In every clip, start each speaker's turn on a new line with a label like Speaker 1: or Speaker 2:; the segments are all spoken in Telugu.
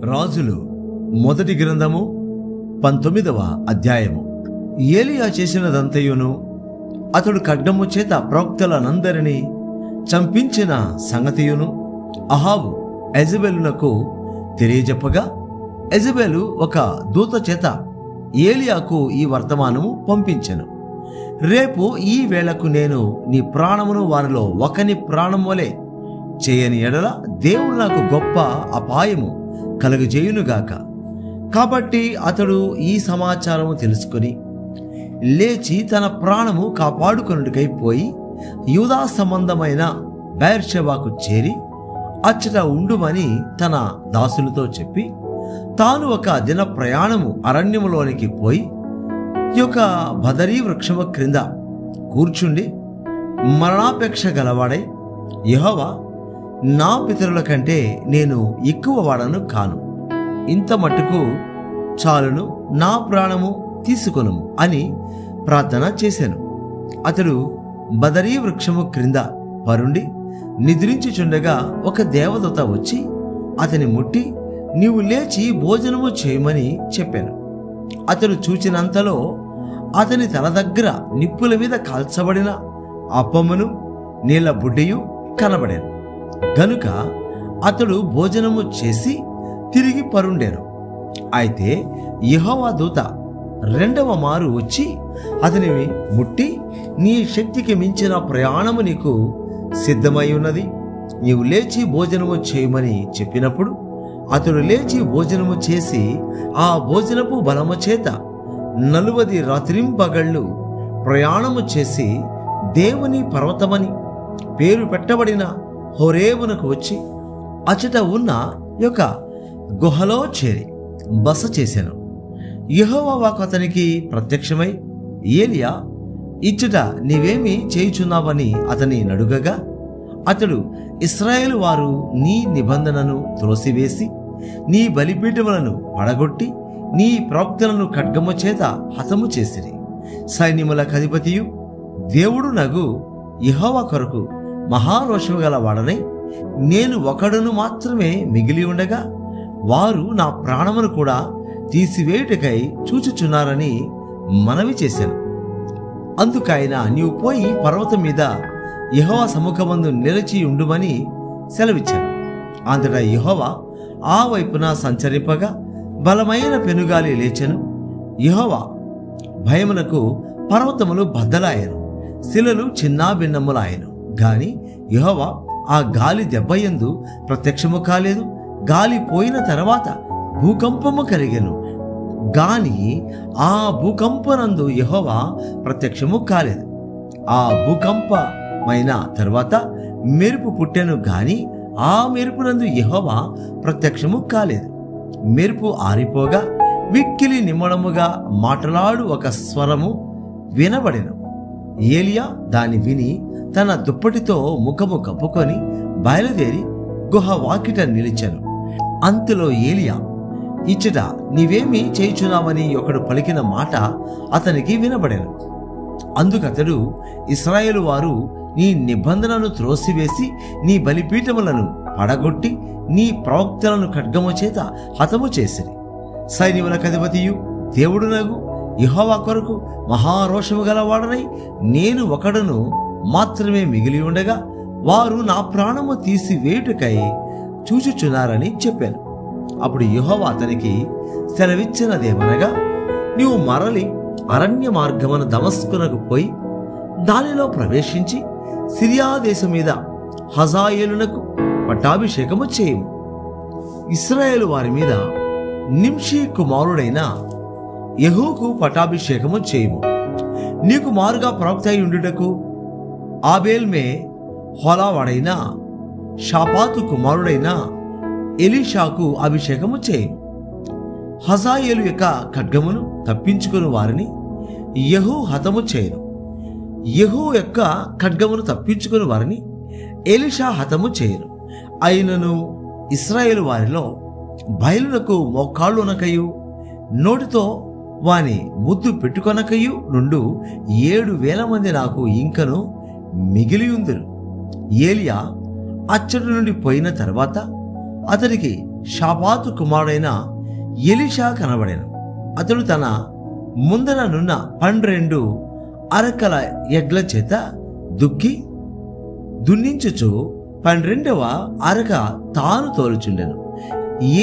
Speaker 1: రాజులు మొదటి గ్రంథము 19వ అధ్యాయము. ఏలియా చేసినదంతయును అతడు ఖడ్గము చేత ప్రవక్తలనందరినీ చంపించిన సంగతియును అహాబు యెజెబెలునకు తెలియజెప్పగా, యెజెబెలు ఒక దూత చేత ఏలియాకు ఈ వర్తమానము పంపించెను. రేపు ఈ వేళకు నేను నీ ప్రాణమును వారిలో ఒకని ప్రాణం వలె చేయని ఎడల దేవుడు నాకు గొప్ప అపాయము కలుగజేయునుగాక. కాబట్టి అతడు ఈ సమాచారము తెలుసుకొని లేచి తన ప్రాణము కాపాడుకొనుటకై పోయి యూదా సంబంధమైన బెయేర్షెబాకు చేరి అచ్చట ఉండుమని తన దాసులతో చెప్పి, తాను ఒక దిన ప్రయాణము అరణ్యములోనికి పోయి యొక్క బదరీ వృక్షము క్రింద కూర్చుండి మరణాపేక్ష గలవాడై, యెహోవా, నా పితరుల కంటే నేను ఎక్కువ వాడను కాను, ఇంత మట్టుకు చాలును, నా ప్రాణము తీసుకొను అని ప్రార్థన చేశాను. అతడు బదరీ వృక్షము క్రింద పరుండి నిద్రించుచుండగా ఒక దేవదూత వచ్చి అతని ముట్టి, నీవు లేచి భోజనము చేయమని చెప్పాను. అతడు చూచినంతలో అతని తల దగ్గర నిప్పుల మీద కాల్చబడిన అప్పమును నీళ్ల బుడ్డియు కనబడాను. గనుక అతడు భోజనము చేసి తిరిగి పరుండాను. అయితే యెహోవా దూత రెండవ మారు వచ్చి అతని ముట్టి, నీ శక్తికి మించిన ప్రయాణము నీకు సిద్ధమై ఉన్నది, నీవు లేచి భోజనము చేయమని చెప్పినప్పుడు అతడు లేచి భోజనము చేసి ఆ భోజనపు బలము చేత 40 రాత్రింపగళ్ళు ప్రయాణము చేసి దేవుని పర్వతమని పేరు పెట్టబడిన హోరేబునకు వచ్చి అచట ఉన్న యొక్క గుహలో చేరి బస చేశాను. యెహోవా వాక్కు అతనికి ప్రత్యక్షమై, ఏలియా, ఇచ్చట నీవేమి చేయుచున్నావని అతని నడుగగా, అతడు, ఇశ్రాయేలు వారు నీ నిబంధనను త్రోసివేసి నీ బలిపీఠములను పడగొట్టి నీ ప్రవక్తలను ఖడ్గము చేత హతము చేసిరి. సైన్యములకు అధిపతియు దేవుడు నగు యెహోవా కొరకు మహారోషము గల వాడనై నేను ఒకడును మాత్రమే మిగిలి ఉండగా వారు నా ప్రాణమును కూడా తీసివేయుటకై చూచుచున్నారని మనవి చేశాను. అందుకైన నీవు పోయి పర్వతం మీద యెహోవా సముఖమందు నిలిచి ఉండుమని సెలవిచ్చాను. అంతటా యెహోవా ఆ వైపున సంచరింపగా బలమైన పెనుగాలి లేచెను. యెహోవా భయమునకు పర్వతములు బద్దలాయను, శిలలు చిన్నాభిన్నములాయను. గాని యెహోవా ఆ గాలి దెబ్బయందు ప్రత్యక్షము కాలేదు. గాలి పోయిన తర్వాత భూకంపము కలిగెను, గాని ఆ భూకంపనందు యెహోవా ప్రత్యక్షము కాలేదు. ఆ భూకంపమైన తర్వాత మెరుపు పుట్టెను, గాని ఆ మెరుపునందు యెహోవా ప్రత్యక్షము కాలేదు. మెరుపు ఆరిపోగా మిక్కిలి నిమ్మడముగా మాటలాడు ఒక స్వరము వినబడెను. ఏలియా దాన్ని విని తన దుప్పటితో ముఖము కప్పుకొని బయలుదేరి గుహ వాకిట నిలిచెను. అంతలో ఏలియా, ఇచ్చట నీవేమి చేయుచున్నావని ఒకడు పలికిన మాట అతనికి వినబడెను. అందుకతడు, ఇశ్రాయేలు వారు నీ నిబంధనను త్రోసివేసి నీ బలిపీఠములను పడగొట్టి నీ ప్రవక్తలను ఖడ్గము చేత హతము చేసిరి. సైన్యములకు అధిపతియు దేవుడునగు యెహోవా కొరకు మహారోషము గలవాడనై నేను ఒకడును మాత్రమే మిగిలి ఉండగా వారు నా ప్రాణము తీసివేయుటకై చూచుచున్నారని చెప్పాను. అప్పుడు యెహోవా అతనికి సెలవిచ్చినదేమనగా, నీవు మరలి అరణ్య మార్గమున దమస్కునకు పోయి దానిలో ప్రవేశించి సిరియా దేశం మీద హజాయేలునకు పట్టాభిషేకము చేయము. ఇశ్రాయేలు వారి మీద నింషీ కుమారుడైన యెహూకు పట్టాభిషేకము చేయము. నీకు మారుగా ప్రవక్త అయి ఉండుటకు ఆబేల్మే హోలావాడైన షాపాతు కుమారుడైన ఎలీషాకు అభిషేకము చేయము. హజాయేలు యొక్క ఖడ్గమును తప్పించుకుని వారిని యెహూ హతము చేయను. యెహూ యొక్క ఖడ్గమును తప్పించుకుని వారిని ఎలీషా హతము చేయను. అయినను ఇశ్రాయేలు వారిలో బయలునకు మోకాళ్ళునకయు నోటితో వాని ముద్దు పెట్టుకొనకయు నుండు 7,000 మంది నాకు ఇంకను మిగిలియుందురు. ఏలియా అచ్చటి నుండి పోయిన తర్వాత అతనికి షాపాతు కుమారుడైన ఎలీషా కనబడెను. అతడు తన ముందరనున్న 12 అరకల ఎడ్ల చేత దున్నించుచు 12వ అరక తాను తోలుచుండెను.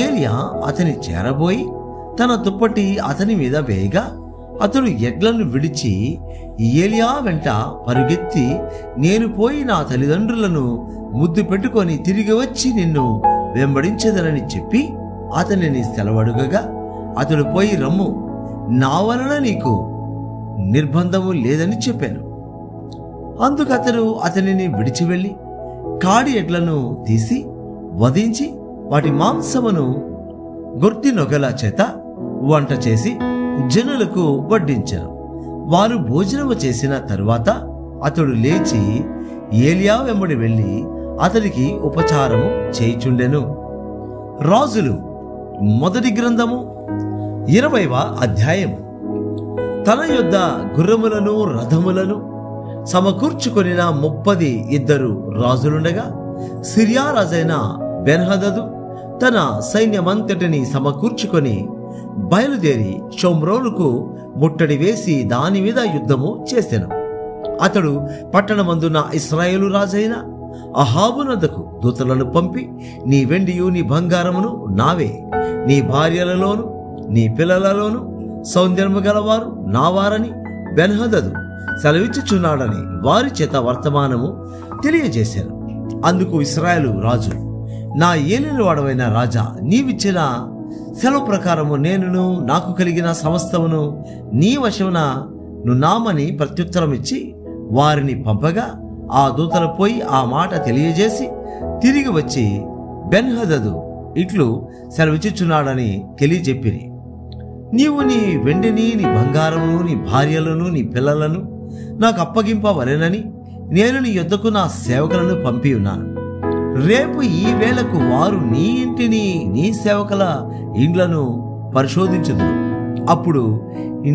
Speaker 1: ఏలియా అతని చేరబోయి తన దుప్పటి అతని మీద వేయగా అతడు ఎడ్లను విడిచి ఏలియా వెంట పరుగెత్తి, నేను పోయి నా తల్లిదండ్రులను ముద్దు పెట్టుకొని తిరిగి వచ్చి నిన్ను వెంబడించదనని చెప్పి అతనిని సెలవడుగగా, అతడు పోయి రమ్ము, నా వలన నీకు నిర్బంధము లేదని చెప్పాను. అందుకు అతడు అతనిని విడిచి వెళ్ళి కాడి ఎడ్లను తీసి వధించి వాటి మాంసమును గొర్తి నొగల చేత వంట చేసి జనులకు వడ్డించెను. వారు భోజనము చేసిన తరువాత అతడు లేచి ఏలియా వెంబడి వెళ్ళి అతడికి ఉపచారము చేయుచుండెను. రాజులు మొదటి గ్రంథము 20వ అధ్యాయము. తన యొద్ద గుర్రములను రథములను సమకూర్చుకొనిన 32 రాజులుండగా సిరియా రాజైన బెన్హదదు తన సైన్యమంతటిని సమకూర్చుకొని బయలుదేరి షోమ్రోనుకు ముట్టడి వేసి దాని మీద యుద్ధము చేసెను. అతడు పట్టణమందున ఇశ్రాయేలు రాజైన అహాబునద్దకు దూతలను పంపి, నీ వెండియు నీ బంగారమును నావే, నీ భార్యలలోను నీ పిల్లలలోను సౌందర్యము గలవారు నావారని బెన్హదదు సెలవిచ్చుచున్నాడని వారి చేత వర్తమానము తెలియజేశారు. అందుకు ఇశ్రాయేలు రాజు, నా ఏలినవాడవైన రాజా, నీవిచ్చిన సెలవు ప్రకారము నేనును నాకు కలిగిన సమస్తమును నీ వశమున నున్నామని ప్రత్యుత్తరమిచ్చి వారిని పంపగా, ఆ దూతలు పోయి ఆ మాట తెలియజేసి తిరిగి వచ్చి బెన్హదదు ఇట్లు సెలవిచ్చుచున్నాడని తెలియజెప్పిరి. నీవు నీ వెండిని నీ బంగారమును నీ భార్యలను నీ పిల్లలను నాకు అప్పగింపవలెనని నేను నీ యొద్దకు నా సేవకులను పంపి ఉన్నాను. రేపు ఈ వేళకు వారు నీ ఇంటిని నీ సేవకుల ఇండ్లను పరిశోధించుదురు. అప్పుడు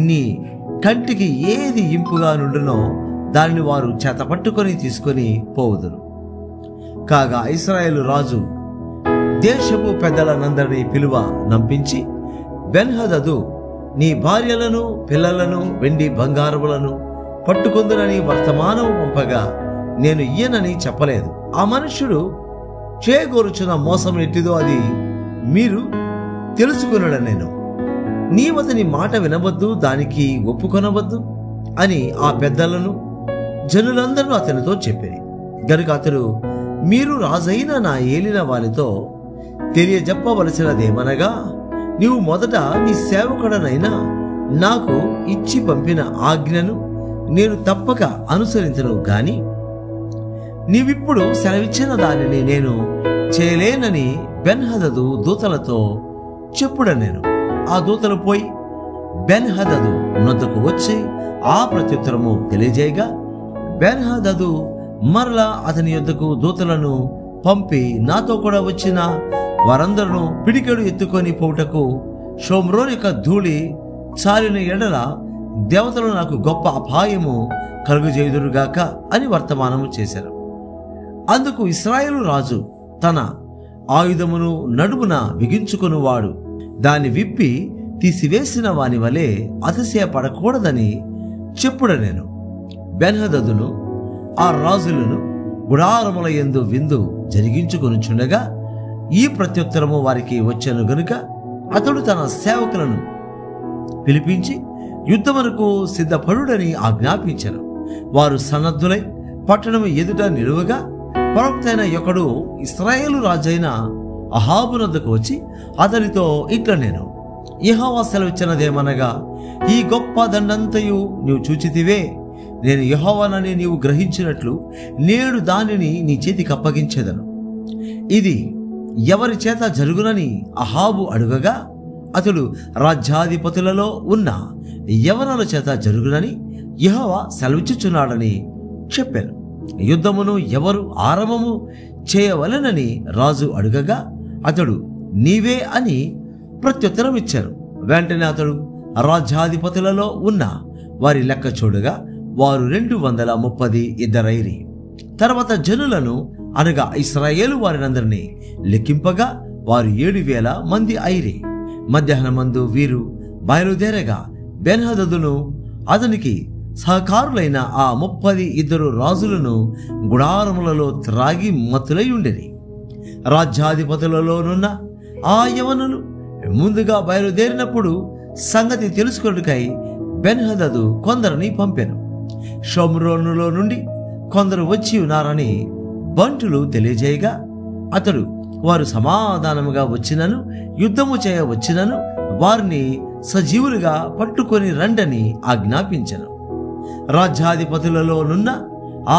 Speaker 1: నీ కంటికి ఏది ఇంపుగా నుండునో దానిని వారు చేతపట్టుకొని తీసుకొని పోవుదురు. కాగా ఇశ్రాయేలు రాజు దేశపు పెద్దలనందరినీ పిలువ నంపించి, బెన్హదదు నీ భార్యలను పిల్లలను వెండి బంగారములను పట్టుకొందునని వర్తమానం పంపగా నేను ఇయ్యనని చెప్పలేదు. ఆ మనుష్యుడు చేయగోరుచున్న మోసం ఎట్టిదో అది మీరు తెలుసుకున్నాడు. నేను నీవతని మాట వినవద్దు, దానికి ఒప్పుకొనవద్దు అని ఆ పెద్దలను జనులందరూ అతనితో చెప్పిరి. గనుక అతడు, మీరు రాజైన నా ఏలిన వారితో తెలియజెప్పవలసినదేమనగా, నీవు మొదట నీ సేవకుడనైనా నాకు ఇచ్చి పంపిన ఆజ్ఞను నేను తప్పక అనుసరించను గాని నీవిప్పుడు సెలవిచ్చిన దానిని నేను చేయలేనని బెన్హదదు దూతలతో చెప్పుడనేను. ఆ దూతలు పోయి బెన్హదదు నొద్దకు వచ్చి ఆ ప్రత్యుత్తరము తెలియజేయగా, బెన్హదదు మరలా అతని యొద్దకు దూతలను పంపి, నాతో కూడా వచ్చిన వారందరూ పిడికెడు ఎత్తుకొని పోవుటకు షోమ్రోన్ యొక్క ధూళి చాలిన ఎడల దేవతలు నాకు గొప్ప అపాయము కలుగజేయుదురుగాక అని వర్తమానము చేశారు. అందుకు ఇశ్రాయేలు రాజు తన ఆయుధమును నడుమున బిగించుకొనువాడు దాన్ని విప్పి తీసివేసిన వాని వలె అతిశయపడకూడదని చెప్పుడనేను. బెన్హదదును ఆ రాజులను గుడారముల యందు విందు జరిగించుకొనుచుండగా ఈ ప్రత్యుత్తరము వారికి వచ్చెను గనుక అతడు తన సేవకులను పిలిపించి యుద్ధమునకు సిద్ధపడుడని ఆజ్ఞాపించెను. వారు సన్నద్ధులై పట్టణము ఎదుట నిలువగా ప్రవక్తైన ఒకడు ఇశ్రాయేలు రాజైన అహాబునద్దకు వచ్చి అతనితో ఇట్లా, నేను యెహోవా సెలవిచ్చినదేమనగా, ఈ గొప్ప దండంతయు నీవు చూచితివే, నేను యెహోవానని నీవు గ్రహించినట్లు నేడు దానిని నీ చేతికి అప్పగించెదను. ఇది ఎవరి చేత జరుగునని అహాబు అడుగగా, అతడు రాజ్యాధిపతులలో ఉన్న యవనుల చేత జరుగునని యెహోవా సెలవిచ్చుచున్నాడని చెప్పాను. యుద్ధమును ఎవరు ఆరంభము చేయవలెనని రాజు అడుగగా అతడు నీవే అని ప్రత్యుత్తరం ఇచ్చారు. వెంటనే అతడు రాజ్యాధిపతులలో ఉన్న వారి లెక్క చూడగా వారు 232 తర్వాత జనులను అనగా ఇశ్రాయేలు వారినందరినీ లెక్కింపగా వారు 7,000 మంది అయిరి. మధ్యాహ్నమందు వీరు బయలుదేరగా బెన్హదదును అతనికి సహకారులైన ఆ 32 రాజులను గుడారములలో త్రాగి మత్తులై ఉండేది. రాజ్యాధిపతులలోనున్న ఆ యవనులు ముందుగా బయలుదేరినప్పుడు సంగతి తెలుసుకొనుటకై బెన్హదదు కొందరిని పంపెను. షోమ్రోనులో నుండి కొందరు వచ్చి ఉన్నారని బంటులు తెలియజేయగా అతడు వారు సమాధానముగా వచ్చినను యుద్ధము చేయవచ్చినను వారిని సజీవులుగా పట్టుకొని రండని ఆజ్ఞాపించెను. రాజ్యాధిపతులలోనున్న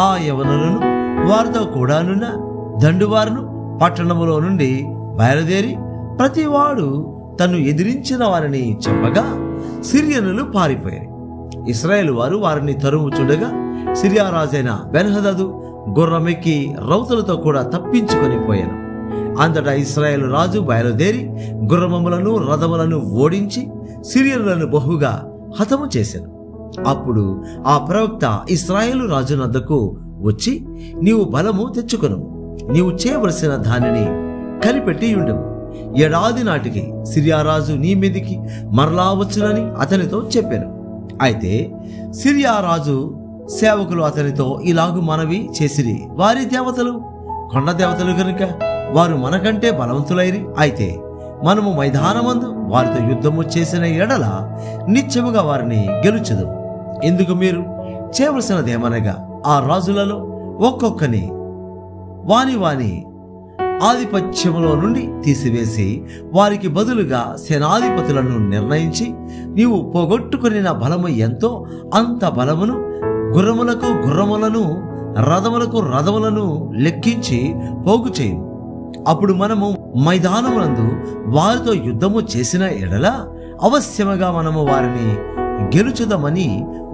Speaker 1: ఆ యవనులను వారితో కూడానున్న దండువారును పట్టణములో నుండి బయలుదేరి ప్రతివాడు తను ఎదిరించిన వారిని చెప్పగా సిరియనులు పారిపోయారు. ఇశ్రాయేలు వారు వారిని తరుముచుండగా సిరియా రాజైన బెన్హదదు గుర్రమెక్కి రౌతులతో కూడా తప్పించుకొని పోయాను. అంతటా ఇశ్రాయేలు రాజు బయలుదేరి గుర్రములను రథములను ఓడించి సిరియనులను బహుగా హతము చేశాను. అప్పుడు ఆ ప్రవక్త ఇశ్రాయేలు రాజు వద్దకు వచ్చి, నీవు బలము తెచ్చుకొను, నీవు చేయవలసిన దానిని కనిపెట్టి ఉండము. 7 ఏడాది నాటికి సిరియా రాజు నీ మీదికి మరలా వచ్చునని అతనితో చెప్పాను. అయితే సిరియా రాజు సేవకులు అతనితో ఇలాగు మనవి చేసిరి, వారి దేవతలు కొండ దేవతలు కనుక వారు మనకంటే బలవంతులైరి. అయితే మనము మైదానమందు వారితో యుద్ధము చేసిన ఎడల నిత్యముగా వారిని గెలుచుదు. ఎందుకు మీరు చేయవలసినదేమనగా ఆ రాజులలో ఒక్కొక్కని వాని వాని ఆధిపత్యములో నుండి తీసివేసి వారికి బదులుగా సేనాధిపతులను నిర్ణయించి నీవు పోగొట్టుకున్న బలము ఎంతో అంత బలమును గుర్రములకు గుర్రములను రథములకు రథములను లెక్కించి పోగు చేయు. అప్పుడు మనము మైదానమునందు వారితో యుద్ధము చేసిన ఎడల అవశ్యముగా మనము వారిని గెలుచుదామని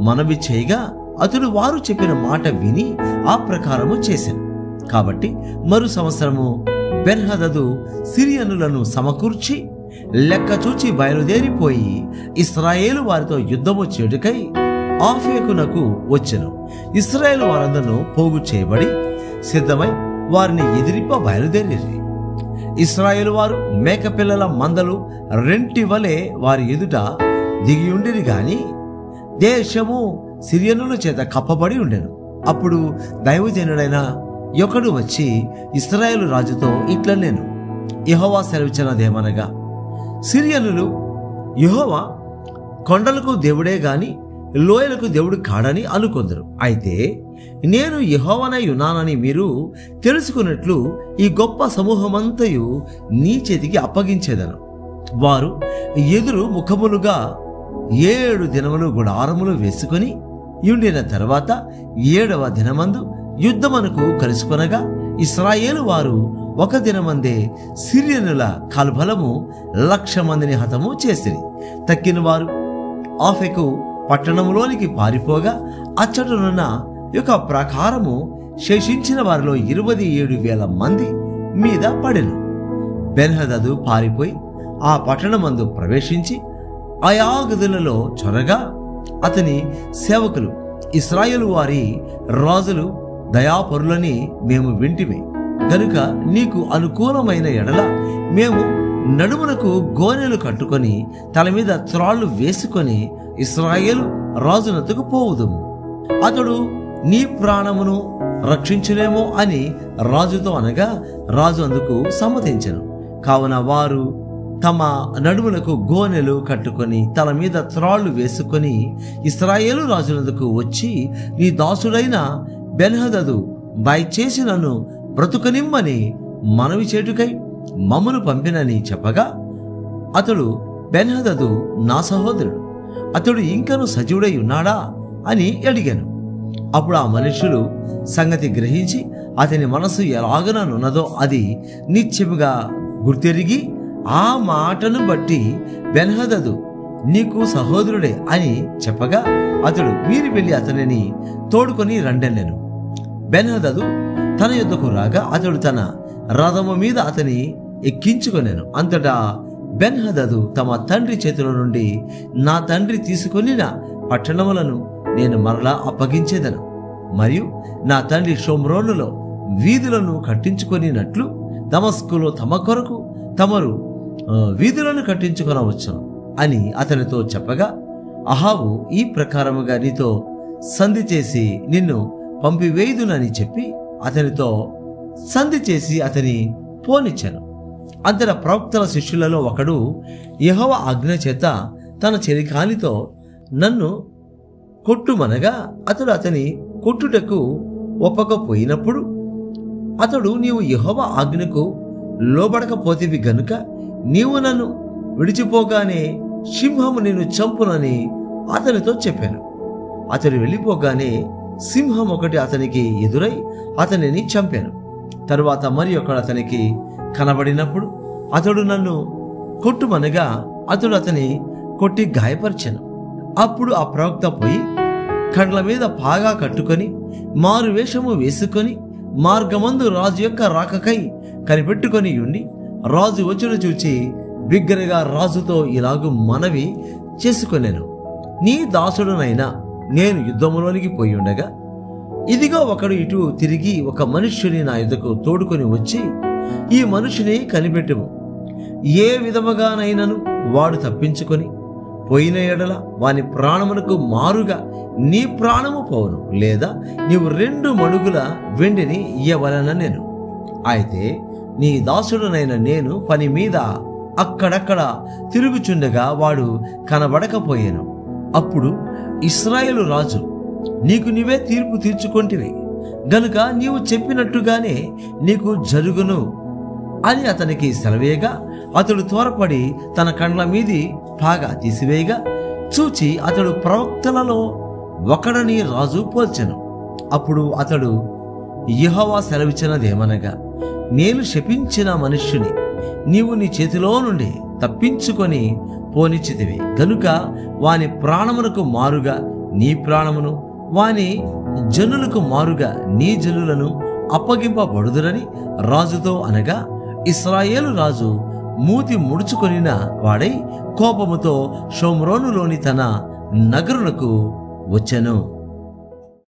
Speaker 1: మనవి చేయగా అతడు వారు చెప్పిన మాట విని ఆ ప్రకారము చేశాను. కాబట్టి మరు సంవత్సరము బెన్హదదు సిరియనులను సమకూర్చి లెక్క చూచి బయలుదేరిపోయి ఇశ్రాయేలు వారితో యుద్ధము చేయుటకై ఆఫేకునకు వచ్చెను. ఇశ్రాయేలు వారందరూ పోగు చేయబడి సిద్ధమై వారిని ఎదిరింప బయలుదేరి ఇశ్రాయేలు వారు మేకపిల్లల మందలు రెంటి వలె వారి ఎదుట దిగియుండిరి గాని దేశము సిరియనుల చేత కప్పబడి ఉండెను. అప్పుడు దైవజనుడైన ఒకడు వచ్చి ఇశ్రాయేలు రాజుతో ఇట్లా నేను యెహోవా సెలవిచ్చినదేమనగా, సిరియనులు యెహోవా కొండలకు దేవుడే గాని లోయలకు దేవుడు కాడని అనుకొందరు. అయితే నేను యెహోవానై ఉన్నానని మీరు తెలుసుకున్నట్లు ఈ గొప్ప సమూహమంతయు నీ చేతికి అప్పగించేదను. వారు ఎదురు ముఖములుగా 7 దినములు గుడారములు వేసుకొని యుండిన తర్వాత 7వ దినమందు యుద్ధమునకు కలుసుకొనగా ఇశ్రాయేలు వారు ఒక దినమందే సిరియనుల కాల్బలము 1,00,000 మందిని హతము చేసిరి. తక్కిన వారు ఆఫెకు పట్టణములోనికి పారిపోగా అచ్చటనున్న యొక్క ప్రకారము శేషించిన వారిలో 27,000 మంది మీద పడెను. బెన్హదదు పారిపోయి ఆ పట్టణమందు ప్రవేశించి ఆయా గదులలో చొరగా అతని సేవకులు ఇశ్రాయేలు వారి రాజులు దయాపరులని మేము వింటిమి గనుక నీకు అనుకూలమైన ఎడల మేము నడుమునకు గోనెలు కట్టుకొని తల మీద త్రాళ్ళు వేసుకొని ఇశ్రాయేలు రాజునద్దకు పోవుదుము. అతడు నీ ప్రాణమును రక్షించునేమో అని రాజుతో అనగా రాజు అందుకు సమ్మతించెను. కావున వారు తమ నడుములకు గోనెలు కట్టుకొని తల మీద త్రాళ్ళు వేసుకొని ఇశ్రాయేలు రాజునద్దకు వచ్చి, నీ దాసుడైన బెన్హదదు దయచేసి నన్ను బ్రతుకనిమ్మని మనవి చేటుకై మమ్మను పంపినని చెప్పగా అతడు, బెన్హదదు నా సహోదరుడు, అతడు ఇంకను సజీవుడై ఉన్నాడా అని అడిగాను. అప్పుడు ఆ మనుషులు సంగతి గ్రహించి అతని మనసు ఎలాగననున్నదో అది నిత్యముగా గుర్తెరిగి ఆ మాటను బట్టి బెన్హదదు నీకు సహోదరుడే అని చెప్పగా అతడు, మీరు వెళ్ళి అతనిని తోడుకొని రండెనెను. బెన్హదదు తన యొద్దకు రాగా అతడు తన రథము మీద అతని ఎక్కించుకొనెను. అంతటా బెన్హదదు తమ తండ్రి చేతుల నుండి నా తండ్రి తీసుకొనిన పట్టణములను నేను మరలా అప్పగించేదను, మరియు నా తండ్రి షోమ్రోనులో వీధులను కట్టించుకొనినట్లు దమస్కులో తమ కొరకు తమరు వీధులను కట్టించుకొనవచ్చును అని అతనితో చెప్పగా, అహాబు ఈ ప్రకారముగా నీతో సంధి చేసి నిన్ను పంపివేయుదునని చెప్పి అతనితో సంధి చేసి అతని పోనిచ్చాను. అంతటా ప్రవక్తల శిష్యులలో ఒకడు యెహోవా ఆజ్ఞ చేత తన చెలికానితో నన్ను కొట్టుమనగా అతడు అతని కొట్టుటకు ఒప్పకపోయినప్పుడు అతడు, నీవు యెహోవా ఆజ్ఞకు లోబడకపోతివి గనుక నీవు నన్ను విడిచిపోగానే సింహము నిన్ను చంపునని అతనితో చెప్పాను. అతడు వెళ్ళిపోగానే సింహం ఒకటి అతనికి ఎదురై అతనిని చంపాను. తరువాత మరి ఒకడు అతనికి కనబడినప్పుడు అతడు నన్ను కొట్టుమనగా అతడు అతని కొట్టి గాయపరిచాను. అప్పుడు ఆ ప్రవక్త పోయి కండ్ల మీద పాగా కట్టుకొని మారు వేషము వేసుకొని మార్గమందు రాజు యొక్క రాకకై కనిపెట్టుకొని ఉండి రాజు వచ్చును చూచి బిగ్గరగా రాజుతో ఇలాగు మనవి చేసుకొనెను, నీ దాసుడునైనా నేను యుద్ధములోనికి పోయి ఉండగా ఇదిగో ఒకడు ఇటు తిరిగి ఒక మనుష్యుని నా యుద్ధకు తోడుకొని వచ్చి, ఈ మనుషుని కనిపెట్టుము, ఏ విధముగానైనను వాడు తప్పించుకొని పోయిన ఎడల వాని ప్రాణమునకు మారుగా నీ ప్రాణము పోవును, లేదా నీవు 2 మణుగుల వెండిని ఇయ్యవలెనెను. అయితే నీ దాసుడునైన నేను పని మీద అక్కడక్కడ తిరుగుచుండగా వాడు కనబడకపోయాను. అప్పుడు ఇశ్రాయేలు రాజు, నీకు నీవే తీర్పు తీర్చుకొంటివి గనుక నీవు చెప్పినట్టుగానే నీకు జరుగును అని అతనికి సెలవేయగా అతడు త్వరపడి తన కండ్ల మీది పాగా తీసివేయగా చూచి అతడు ప్రవక్తలలో ఒకడని రాజు పోల్చెను. అప్పుడు అతడు, యెహోవా సెలవిచ్చినదేమనగా, నేను శపించిన మనుష్యుని నీవు నీ చేతిలో నుండి తప్పించుకొని పోనిచ్చితివి గనుక వాని ప్రాణమునకు మారుగా నీ ప్రాణమును, వాని జనులకు మారుగా నీ జనులను అప్పగింపబడుదురని రాజుతో అనగా, ఇశ్రాయేలు రాజు మూతి ముడుచుకొనిన వాడై కోపముతో షోమ్రోనులోని తన నగరులకు వచ్చెను.